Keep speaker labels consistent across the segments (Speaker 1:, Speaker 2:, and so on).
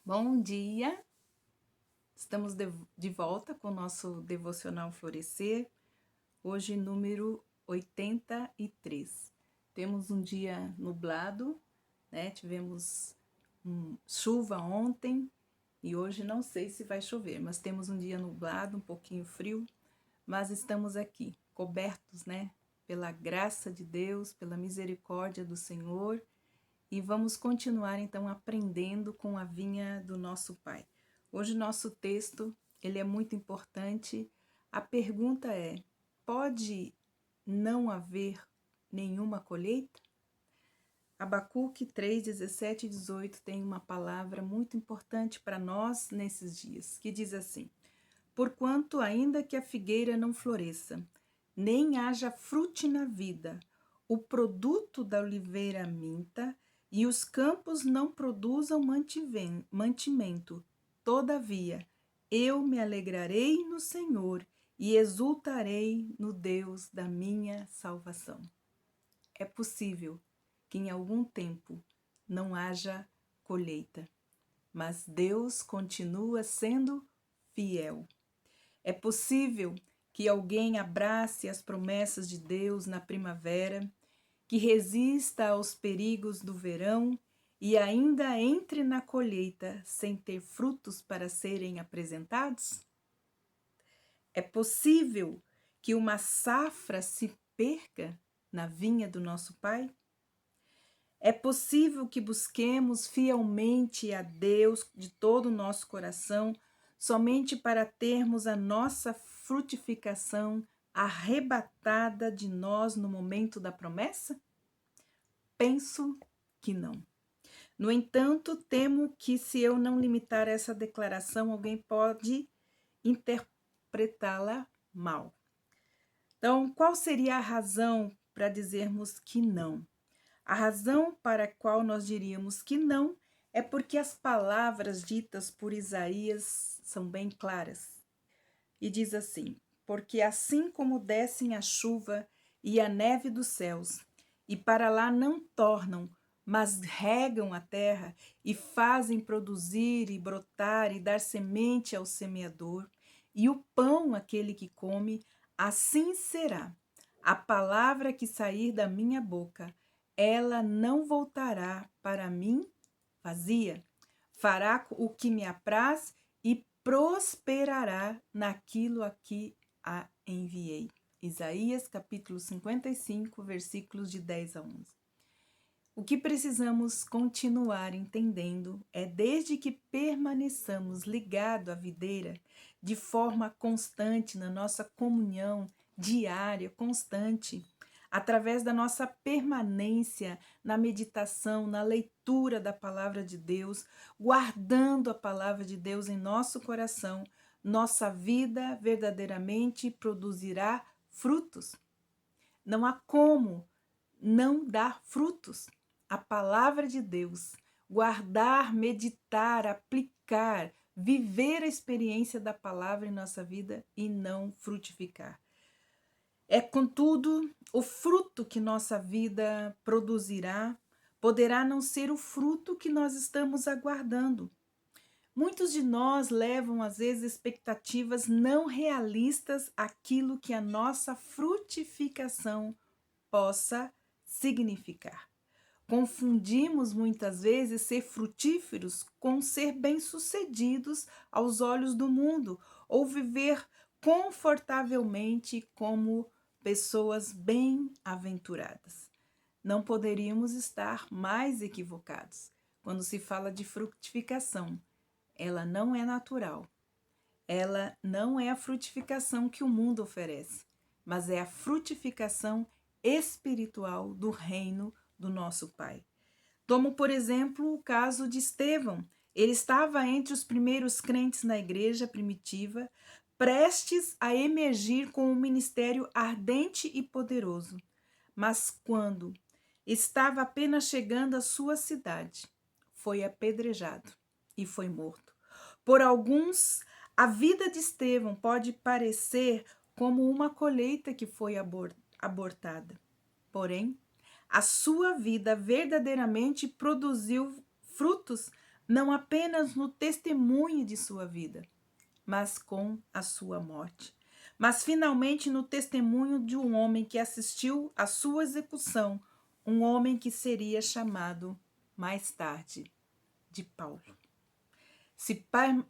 Speaker 1: Bom dia! Estamos de volta com o nosso Devocional Florescer, hoje número 83. Temos um dia nublado, né? Tivemos chuva ontem e hoje não sei se vai chover, mas temos um dia nublado, um pouquinho frio, mas estamos aqui, cobertos, né? Pela graça de Deus, pela misericórdia do Senhor. E vamos continuar então aprendendo com a vinha do nosso Pai. Hoje nosso texto, ele é muito importante. A pergunta é: pode não haver nenhuma colheita? Abacuque 3, 17 e 18 tem uma palavra muito importante para nós nesses dias, que diz assim: Porquanto ainda que a figueira não floresça, nem haja frute na vida, o produto da oliveira minta, e os campos não produzam mantimento. Todavia, eu me alegrarei no Senhor e exultarei no Deus da minha salvação. É possível que em algum tempo não haja colheita, mas Deus continua sendo fiel. É possível que alguém abrace as promessas de Deus na primavera, que resista aos perigos do verão e ainda entre na colheita sem ter frutos para serem apresentados? É possível que uma safra se perca na vinha do nosso Pai? É possível que busquemos fielmente a Deus de todo o nosso coração, somente para termos a nossa frutificação arrebatada de nós no momento da promessa? Penso que não. No entanto, temo que, se eu não limitar essa declaração, alguém pode interpretá-la mal. Então, qual seria a razão para dizermos que não? A razão para a qual nós diríamos que não é porque as palavras ditas por Isaías são bem claras. E diz assim: Porque assim como descem a chuva e a neve dos céus, e para lá não tornam, mas regam a terra e fazem produzir e brotar e dar semente ao semeador, e o pão àquele que come, assim será a palavra que sair da minha boca. Ela não voltará para mim vazia, fará o que me apraz e prosperará naquilo a que a enviei. Isaías capítulo 55, versículos de 10 a 11. O que precisamos continuar entendendo é, desde que permaneçamos ligados à videira de forma constante na nossa comunhão diária, constante, através da nossa permanência na meditação, na leitura da palavra de Deus, guardando a palavra de Deus em nosso coração, nossa vida verdadeiramente produzirá frutos. Não há como não dar frutos. A palavra de Deus, guardar, meditar, aplicar, viver a experiência da palavra em nossa vida e não frutificar. É, contudo, o fruto que nossa vida produzirá poderá não ser o fruto que nós estamos aguardando. Muitos de nós levam, às vezes, expectativas não realistas àquilo que a nossa frutificação possa significar. Confundimos muitas vezes ser frutíferos com ser bem-sucedidos aos olhos do mundo ou viver confortavelmente como pessoas bem-aventuradas. Não poderíamos estar mais equivocados. Quando se fala de frutificação, ela não é natural. Ela não é a frutificação que o mundo oferece, mas é a frutificação espiritual do reino do nosso Pai. Tomo, por exemplo, o caso de Estevão. Ele estava entre os primeiros crentes na igreja primitiva, prestes a emergir com um ministério ardente e poderoso. Mas quando estava apenas chegando à sua cidade, foi apedrejado e foi morto. Por alguns, a vida de Estevão pode parecer como uma colheita que foi abortada. Porém, a sua vida verdadeiramente produziu frutos não apenas no testemunho de sua vida, mas com a sua morte. Mas finalmente no testemunho de um homem que assistiu à sua execução, um homem que seria chamado mais tarde de Paulo. Se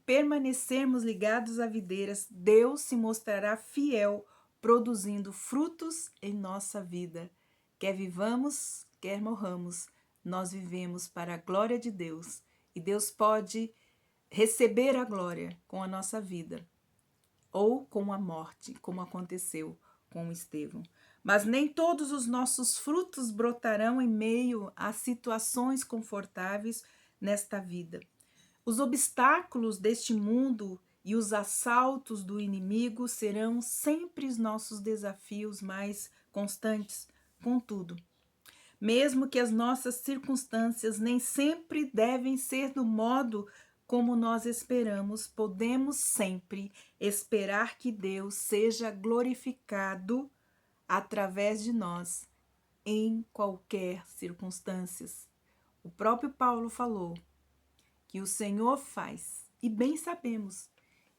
Speaker 1: permanecermos ligados à videiras, Deus se mostrará fiel, produzindo frutos em nossa vida. Quer vivamos, quer morramos, nós vivemos para a glória de Deus. E Deus pode receber a glória com a nossa vida, ou com a morte, como aconteceu com Estevão. Mas nem todos os nossos frutos brotarão em meio a situações confortáveis nesta vida. Os obstáculos deste mundo e os assaltos do inimigo serão sempre os nossos desafios mais constantes. Contudo, mesmo que as nossas circunstâncias nem sempre devem ser do modo como nós esperamos, podemos sempre esperar que Deus seja glorificado através de nós em qualquer circunstância. O próprio Paulo falou que o Senhor faz, e bem sabemos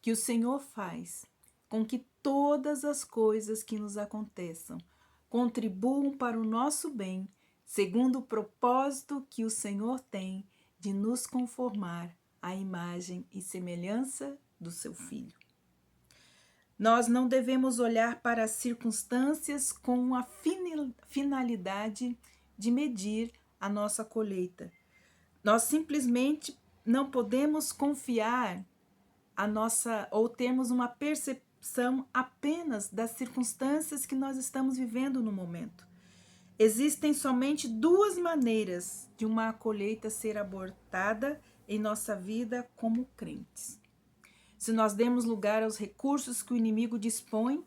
Speaker 1: que o Senhor faz com que todas as coisas que nos aconteçam contribuam para o nosso bem, segundo o propósito que o Senhor tem de nos conformar à imagem e semelhança do seu Filho. Nós não devemos olhar para as circunstâncias com a finalidade de medir a nossa colheita. Nós simplesmente não podemos confiar ou termos uma percepção apenas das circunstâncias que nós estamos vivendo no momento. Existem somente duas maneiras de uma colheita ser abortada em nossa vida como crentes. Se nós demos lugar aos recursos que o inimigo dispõe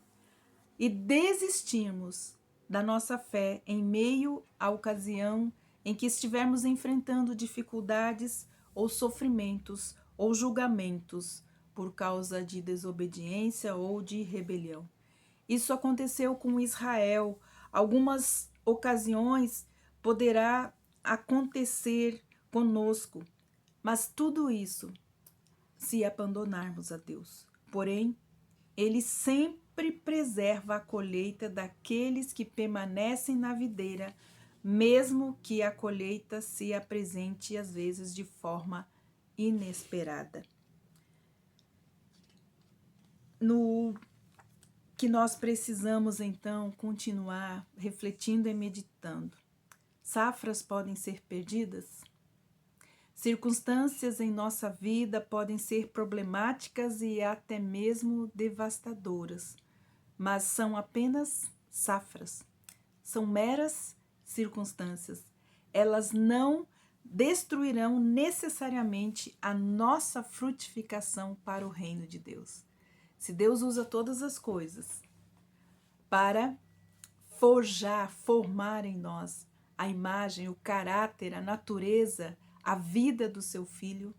Speaker 1: e desistirmos da nossa fé em meio à ocasião em que estivermos enfrentando dificuldades ou sofrimentos ou julgamentos por causa de desobediência ou de rebelião. Isso aconteceu com Israel. Algumas ocasiões poderá acontecer conosco, mas tudo isso se abandonarmos a Deus. Porém, Ele sempre preserva a colheita daqueles que permanecem na videira, mesmo que a colheita se apresente às vezes de forma inesperada. No que nós precisamos então continuar refletindo e meditando. Safras podem ser perdidas? Circunstâncias em nossa vida podem ser problemáticas e até mesmo devastadoras, mas são apenas safras. São meras circunstâncias. Elas não destruirão necessariamente a nossa frutificação para o reino de Deus. Se Deus usa todas as coisas para formar em nós a imagem, o caráter, a natureza, a vida do seu Filho,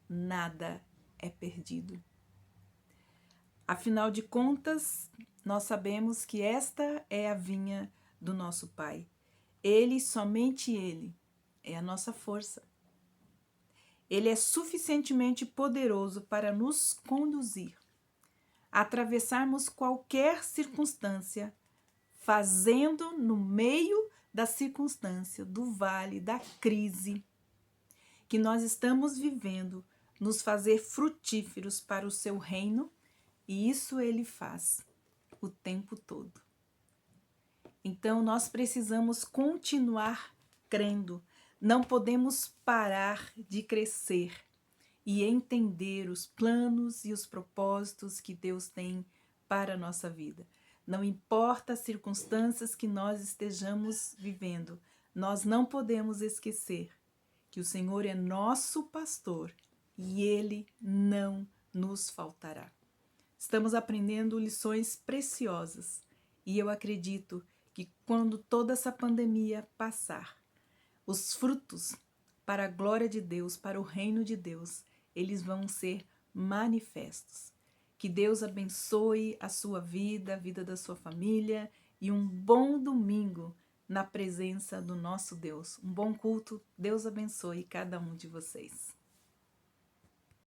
Speaker 1: nada é perdido. Afinal de contas, nós sabemos que esta é a vinha do nosso Pai. Ele, somente Ele, é a nossa força. Ele é suficientemente poderoso para nos conduzir a atravessarmos qualquer circunstância, fazendo no meio da circunstância, do vale, da crise que nós estamos vivendo, nos fazer frutíferos para o seu reino, e isso Ele faz o tempo todo. Então, nós precisamos continuar crendo, não podemos parar de crescer e entender os planos e os propósitos que Deus tem para a nossa vida. Não importa as circunstâncias que nós estejamos vivendo, nós não podemos esquecer que o Senhor é nosso pastor e Ele não nos faltará. Estamos aprendendo lições preciosas e eu acredito que quando toda essa pandemia passar, os frutos para a glória de Deus, para o reino de Deus, eles vão ser manifestos. Que Deus abençoe a sua vida, a vida da sua família e um bom domingo na presença do nosso Deus. Um bom culto. Deus abençoe cada um de vocês.